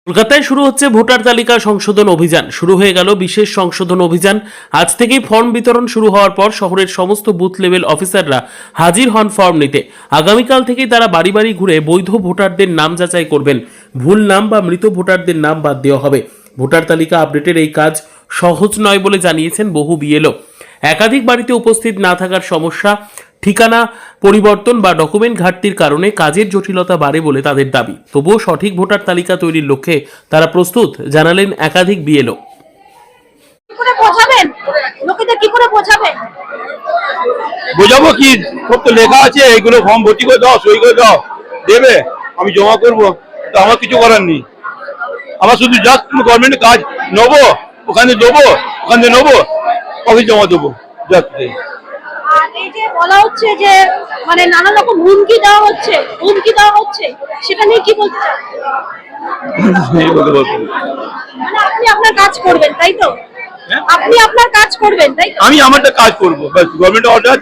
কলকাতায় শুরু হচ্ছে ভোটার তালিকা সংশোধন অভিযান। শুরু হয়ে গেল বিশেষ সংশোধন অভিযান। আজ থেকেই ফর্ম বিতরণ শুরু হওয়ার পর শহরের সমস্ত বুথ লেভেল অফিসাররা হাজির হন ফর্ম নিতে। আগামীকাল থেকেই তারা বাড়ি বাড়ি ঘুরে বৈধ ভোটারদের নাম যাচাই করবেন। ভুল নাম বা মৃত ভোটারদের নাম বাদ দেওয়া হবে। ভোটার তালিকা আপডেটের এই কাজ সহজ নয় বলে জানিয়েছেন বহু বিএলও। একাধিক বাড়িতে উপস্থিত না থাকার সমস্যা, ঠিকানা পরিবর্তন বা ডকুমেন্ট ঘাটতির কারণে কাজের জটিলতা বাড়ে বলে তাদের দাবি। তবুও সঠিক ভোটার তালিকা তৈরির লক্ষ্যে তারা প্রস্তুত, জানালেন একাধিক বিএলও। বোঝাবো কি, সব তো লেখা আছে, এইগুলো ফর্ম ভর্তি করে দাও, সই করে দাও, দেবে, আমি জমা করবো, তো আমার কিছু করার নেই। আমার শুধু জাস্ট গভর্নমেন্টের কাজ নেবো, ওখানে দেবো, ওখানে নেবো, অফিস জমা দেবো, জাস্ট। এই যে বলা হচ্ছে যে মানে নানা রকম হুমকি দেওয়া হচ্ছে, সেটা নিয়ে কি বলতে চান? মানে আপনি আপনার কাজ করবেন, তাই তো? আপনি আপনার কাজ করবেন, তাই তো? আমি আমারটা কাজ করবো, গভর্নমেন্ট অর্ডার